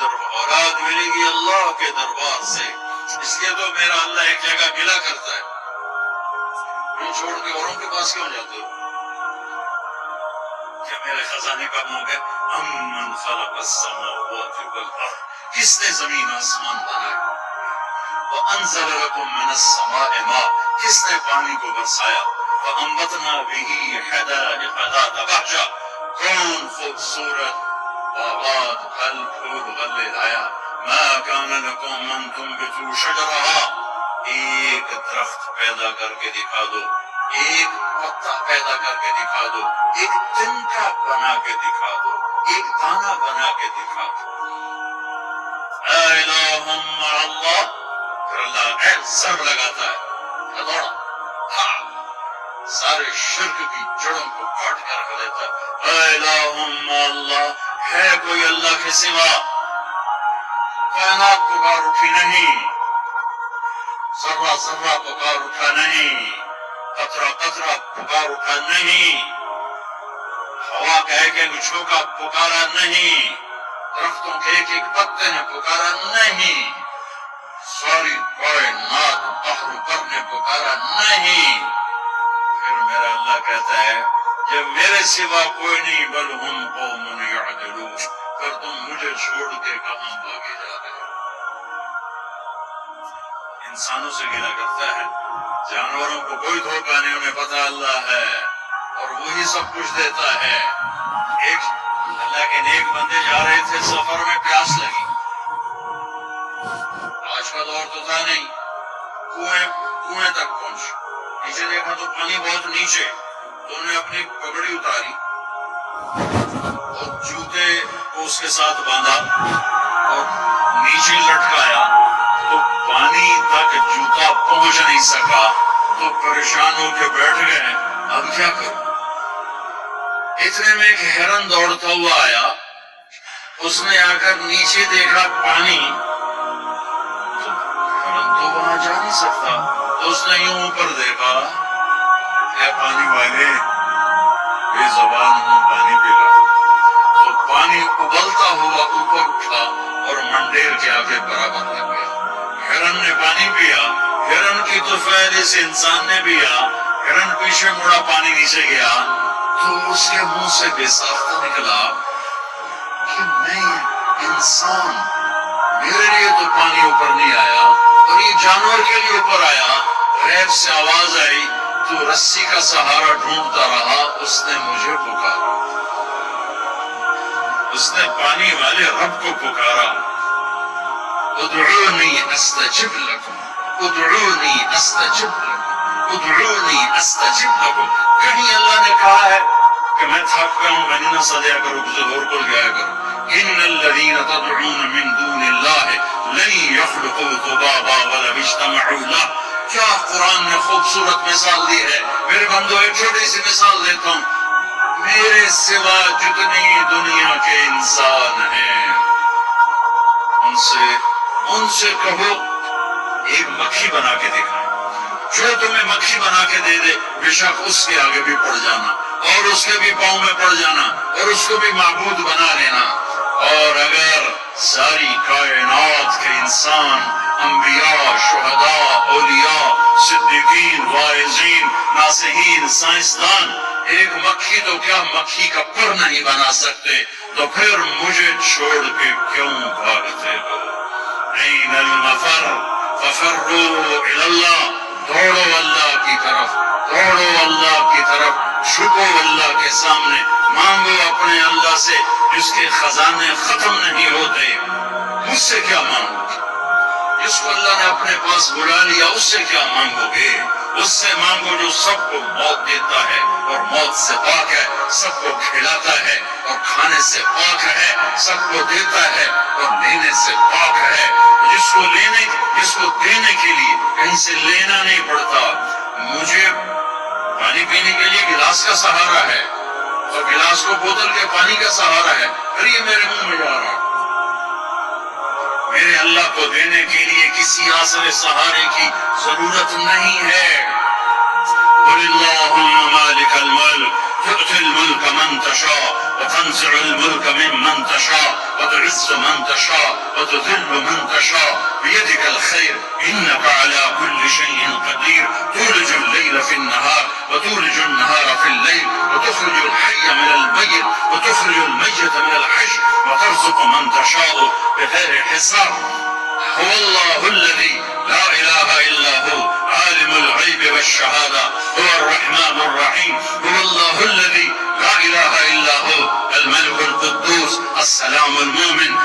اولاد ملے گی اللہ کے دربار سے. اس لیے تو میرا اللہ ایک جگہ گلا کرتا ہے، تم چھوڑ کے اوروں کے پاس کیوں جاتے ہو؟ کیا میرے خزانے کا منہ ہے؟ امن خلق السماوات والارض، کس نے زمین آسمان بنایا؟ وانزل لكم من السماء ماء، کس نے پانی کو برسایا؟ فانبتنا به حدائق ذات بہجہ، کون خوبصورت باغات پھل پھول غلے لایا؟ ما كان لكم ان تنبتوا شجرها، ایک درخت پیدا کر کے دکھا دو، ایک پتا پیدا کر کے دکھا دو، ایک تنکا بنا کے دکھا دو، ایک دانہ بنا کے دکھا دو. الہ مع اللہ، پھر اللہ سر لگاتا ہے ہتھوڑا، سارے شرک کی جڑوں کو کاٹ کر رکھ دیتا ہے. الہ مع اللہ، ہے کوئی اللہ کے سوا؟ کائنات پکار اٹھی نہیں، ذرہ ذرہ پکار اٹھا نہیں، قطرہ قطرہ پکار اٹھا نہیں، ہوا کہہ کے جھونکا پکارا نہیں، درختوں کے ایک ایک پتے نے پکارا نہیں، ساری کائنات بحر پر نے پکارا نہیں. پھر میرا اللہ کہتا ہے جب میرے سوا کوئی نہیں، بل ہم قوم یعدلون، پھر تم مجھے چھوڑ کے کہاں بھاگے جا رہے ہو؟ انسانوں سے گلا کرتا ہے، جانوروں کو کوئی دھوکہ نہیں، انہیں پتہ اللہ ہے اور وہی سب کچھ دیتا ہے. ایک اللہ کے نیک بندے جا رہے تھے سفر میں، پیاس لگی، آج کا دور تو تھا نہیں، کنویں تک پہنچ، نیچے دیکھا تو پانی بہت نیچے، تو انہوں نے اپنی پگڑی اتاری اور جوتے کو اس کے ساتھ باندھا اور نیچے لٹکایا، تو پانی تک جوتا پہنچ نہیں سکا، تو پریشان ہو کے بیٹھ گئے اب کیا کروں. اتنے میں ایک ہرن دوڑتا ہوا آیا، اس نے آ کر نیچے دیکھا پانی، تو ہرن تو وہاں جا نہیں سکتا، تو اس نے یوں اوپر دیکھا، اے پانی والے بے زبان ہوں، پانی پلا. تو پانی ابلتا ہوا اوپر اٹھا اور منڈیر کے آگے برابر لگ گیا. ہرن نے پانی پیا، ہرن کی تو فعل اس انسان نے پیا، ہرن پیچھے مڑا، پانی نیچے گیا، تو اس کے منہ سے بے ساختہ نکلا کہ میں انسان، میرے لیے تو پانی اوپر نہیں آیا اور یہ جانور کے لیے اوپر آیا. غیب سے آواز آئی تو رسی کا سہارا ڈھونڈتا رہا، اس نے مجھے پکارا، اس نے پانی والے رب کو پکارا. ادعونی استجب لکم، ادعونی استجب لکم، ادعونی استجب لکم. کہیں اللہ نے کہا ہے کہ میں تھک گیا ہوں، میں نہیں نہ سجا کروں، کسی اور کو گایا کروں. ان الذین تدعون من دون اللہ لن یخلقوا ذبابا ولو اجتمعوا لہ. کیا قرآن نے خوبصورت مثال دی ہے. میرے بندو ایک چھوٹی سی مثال دیتا ہوں، میرے سوا جتنی دنیا کے انسان ہیں ان سے کہو ایک مکھی بنا کے دکھائیں، جو تمہیں مکھی بنا کے دے دے بے شک اس کے آگے بھی پڑ جانا اور اس کے بھی پاؤں میں پڑ جانا اور اس کو بھی معبود بنا لینا. اور اگر ساری کائنات کے انسان، انبیاء، شہداء، اولیاء، صدیقین، واعظین، ناصحین، سائنسدان ایک مکھی تو کیا مکھی کا پر نہیں بنا سکتے، تو پھر مجھے چھوڑ کے کیوں بھاگتے ہو؟ این المفر ففروا الی اللہ، دوڑو اللہ کی طرف، دوڑو اللہ کی طرف، جھکو اللہ کے سامنے، مانگو اپنے اللہ سے جس کے خزانے ختم نہیں ہوتے. مجھ سے کیا مانگو گے؟ جس کو اللہ نے اپنے پاس بلا لیا اس سے کیا مانگو گے؟ اس سے مانگو جو سب کو موت دیتا ہے اور موت سے پاک ہے، سب کو کھلاتا ہے اور کھانے سے پاک ہے، سب کو دیتا ہے اور لینے سے پاک ہے، جس کو دینے کے لیے کہیں سے لینا نہیں پڑتا. مجھے پانی پینے کے لیے گلاس کا سہارا ہے اور گلاس کو بوتل کے پانی کا سہارا ہے، پھر یہ میرے منہ میں جا رہا ہے. میرے اللہ کو دینے کے لیے کسی آسرے سہارے کی ضرورت نہیں ہے. قل اللہم مالک الملک تؤتی الملک من تشاء وتنزع الملک ممن تشاء وتعز من تشاء وتذل من تشاء بيدك الخير إنك على كل شيء قدير تولج الليل في النهار وتولج النهار في الليل وتخرج الحي من الميت وتخرج الميت من الحي وترزق من تشاء بغير حساب. هو الله الذي لا إله إلا هو عالم الغيب والشهادة هو الرحمن الرحيم. هو الله الذي لا إله إلا هو الملك القدوس السلام المؤمن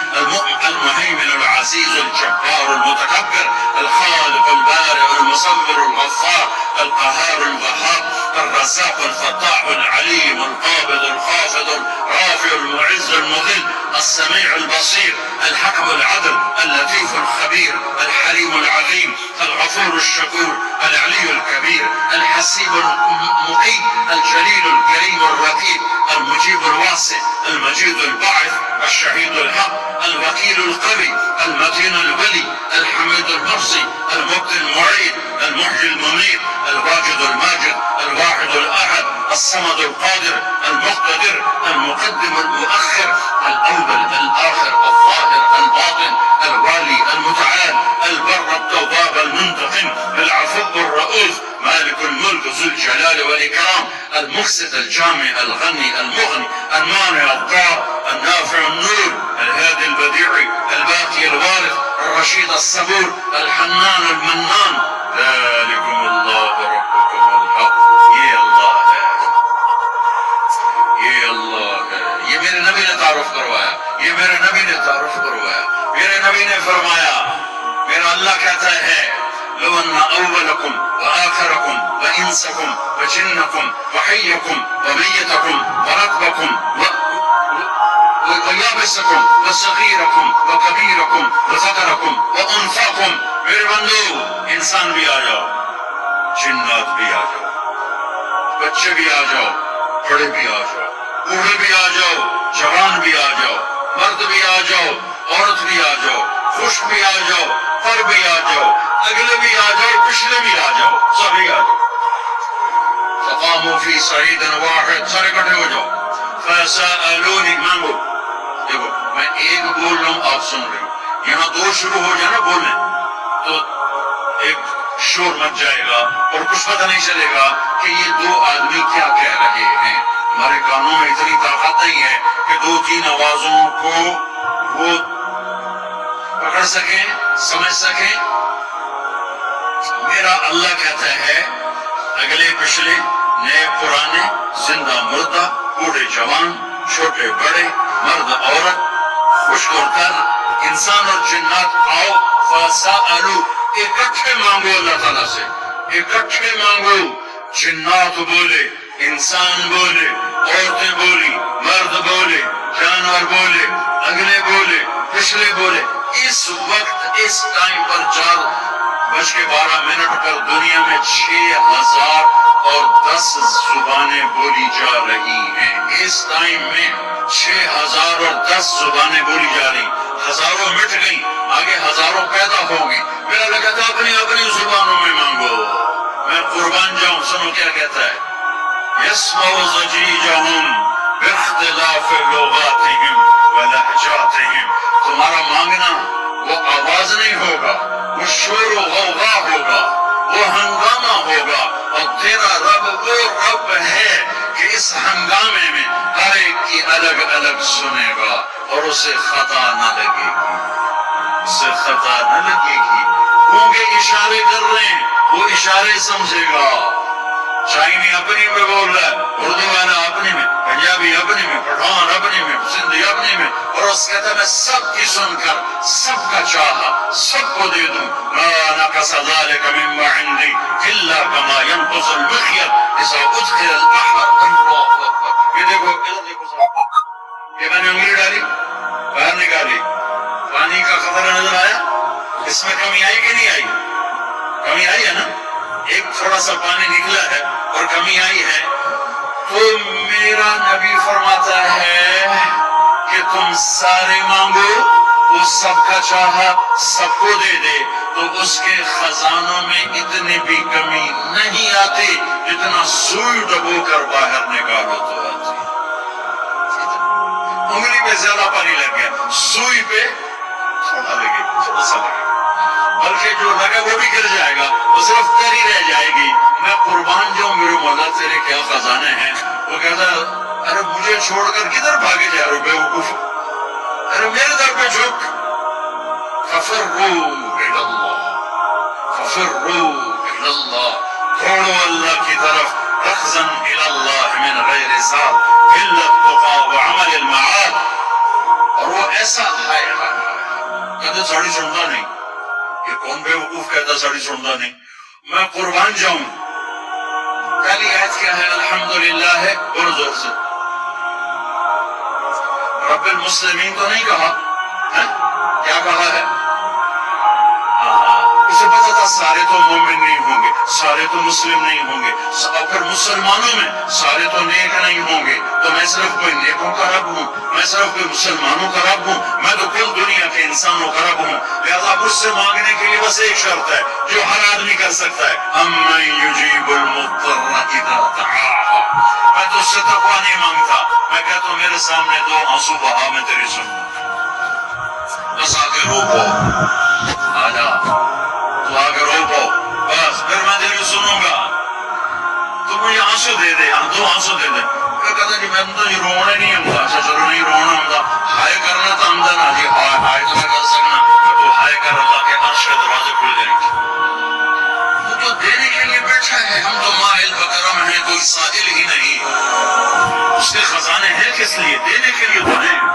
المهيمن العزيز الجبار المتكبر الخالق البارئ المصور الغفار القهار الوهاب الرزاق الفتاح العليم القابض الخافض الرافع المعز المذل السميع البصير الحكم العدل اللطيف الخبير الحليم العظيم الغفور الشكور العلي الكبير الحسيب المقيت الجليل الكريم الرقيب المجيب الواسع المجيد الباعث الشهيد الحق الوكيل القوي المتين الولي الحميد المرسي المبدي المعيد المحيي المميت الواجد الماجد الواحد الأحد الصمد القادر المقتدر المقدم المؤخر الأول الآخر الظاهر الباطن الوالي المتعال البر التواب المنتقم العفو الرؤوف مالك الملك ذو الجلال والإكرام المقسط الجامع الغني المغني المانع الضار النافع النور الهادي البديع الباقي الوارث الرشيد الصبور الحنان المنان. ذلكم الله ربكم الحق. یہ اللہ ہے، یہ اللہ ہے. یہ میرے نبی نے تعارف کروایا، یہ میرے نبی نے تعارف کروایا. میرے نبی نے فرمایا، میرا اللہ کہتا ہے لو ان اولکم وآخرکم وانسکم وجنکم وحیکم ومیتکم ورکبکم ویابسکم وصغیرکم وکبیرکم وذکرکم وانثاکم. میرے بندو انسان بھی آ جاؤ، جنات بھی آ جاؤ، بچے بھی آ جاؤ، بڑے بھی آ جاؤ، بوڑھے بھی آ جاؤ، جوان بھی آ جاؤ، مرد بھی آ جاؤ، عورت بھی آ جاؤ، خشک بھی آ جاؤ، پر بھی آ جاؤ، اگلے بھی آ جاؤ، پچھلے بھی آ جاؤ، سبھی آ جاؤ. فقاموا فی صعید واحد، سارے اکٹھے ہو جاؤ. فسألونی، مانگو. دیکھو میں ایک بول رہا ہوں، آپ سن رہے ہو. یہاں دو شروع ہو جائے نا بولنے تو ایک شور مچ جائے گا اور کچھ پتہ نہیں چلے گا کہ یہ دو آدمی کیا کہہ رہے ہیں. ہمارے کانوں میں اتنی طاقت نہیں ہے کہ دو تین آوازوں کو وہ پکڑ سکیں، سمجھ سکیں. میرا اللہ کہتا ہے اگلے پچھلے نئے پرانے زندہ مردہ بوڑھے جوان چھوٹے بڑے مرد عورت خشک اور تر انسان اور جنات آؤ. فسألو، اکٹھے مانگو اللہ تعالیٰ سے، اکٹھے مانگو. جنات بولے، انسان بولے، عورتیں بولی، مرد بولے، جانور بولے، اگلے بولے، پچھلے بولے. اس وقت اس ٹائم پر 4:12 پر دنیا میں 6010 زبانیں بولی جا رہی ہیں. اس ٹائم میں 6010 زبانیں بولی جا رہی. ہزاروں مٹ گئی، آگے ہزاروں پیدا ہوں گی. میرا اللہ کہتا ہے اپنی اپنی زبانوں میں مانگو. میں قربان جاؤں، سنو کیا کہتا ہے. يسمع ضجيجهم باختلاف لغاتهم ولهجاتهم. تمہارا مانگنا وہ آواز نہیں ہوگا، وہ شور و غوغا ہوگا، وہ ہنگامہ ہوگا. اور تیرا رب وہ رب ہے کہ اس ہنگامے میں ہر ایک کی الگ الگ سنے گا اور اسے خطا نہ لگے گی، اسے خطا نہ لگے گی. گونگے اشارے کر رہے ہیں، وہ اشارے سمجھے گا. چائنی اپنی میں بول رہا ہے، اردو والا اپنی میں، پنجابی اپنی میں، پٹھان اپنی میں، سندھی اپنی میں. اور اس کہتا ہے میں سب کی سن کر سب کا چاہا سب کو دے دوں. ما نقص ذلك مما عندي الا كما ينقص المخيط اذا ادخل البحر. اللہ اکبر. یہ دیکھو ادھر دیکھو، یہ میں نے انگلی ڈالی باہر نکالی، پانی کا خطرہ نظر آیا. اس میں کمی آئی کہ نہیں آئی؟ کمی آئی ہے نا. ایک تھوڑا سا پانی نکلا ہے اور کمی آئی ہے. تو میرا نبی فرماتا ہے کہ تم سارے مانگو، وہ سب کا چاہا سب کو دے دے. تو اس کے خزانوں میں اتنی بھی کمی نہیں آتی جتنا سوئی ڈبو کر باہر نکالو تو آتی. انگلی میں زیادہ پانی لگ گیا، کے جو لگے وہ بھی گر جائے گا، وہ صرف تیری رہ جائے گی. میں قربان جاؤں میرے مولا تیرے کیا خزانے ہیں. وہ کہتا ارے مجھے چھوڑ کر کدھر بھاگے جا رہے بیوقوف، ارے میرے در پہ جھک. ففروا الی اللہ، ففروا الی اللہ، دوڑو اللہ کی طرف. رخزا الی اللہ من غیر حساب الا التقى وعمل المعاد. اور وہ ایسا کہتے ساڑی سنتا نہیں. یہ کون بیوقوف کہتا ساڑی سنتا نہیں؟ میں قربان جاؤں. پہلی آیت کیا ہے؟ الحمدللہ ہے. بولو زور سے. رب المسلمین تو نہیں کہا ہے؟ کیا کہا ہے؟ اسے پتا تھا سارے تو مومن نہیں ہوں گے، سارے تو مسلم نہیں ہوں گے، اور پھر مسلمانوں میں سارے تو نیک نہیں ہوں گے. تو میں صرف کوئی نیکوں کا رب ہوں، میں صرف کوئی مسلمانوں کا رب ہوں، میں تو کل دنیا کے انسانوں کا رب ہوں. لہذا مجھ سے مانگنے کے لیے بس ایک شرط ہے جو ہر آدمی کر سکتا ہے. امن یجیب المضطر اذا دعاہ. میں تو اس سے تقویٰ نہیں مانگتا، میں کہتا ہوں میرے سامنے دو آنسو بہا، میں تیری سنوں. بس آگے روکو، آ جا تو آگے روکو، بس پھر میں تیری سنوں گا. تو مجھے آنسو دے دے، دو آنسو دے دے. کہتا جی میں تو یہ رونے نہیں ہوں گا. اچھا چلو نہیں رونا ہوں گا، ہائے کرنا تو ہم نا جی، ہائے تو نہ کر سکنا. تو ہائے کر اللہ کے عرش کے دروازے کھل جائیں گے. وہ تو دینے کے لیے بیٹھا ہے. ہم تو مائل بکرم ہیں، کوئی سائل ہی نہیں. اس کے خزانے ہیں کس لیے؟ دینے کے لیے تو ہیں.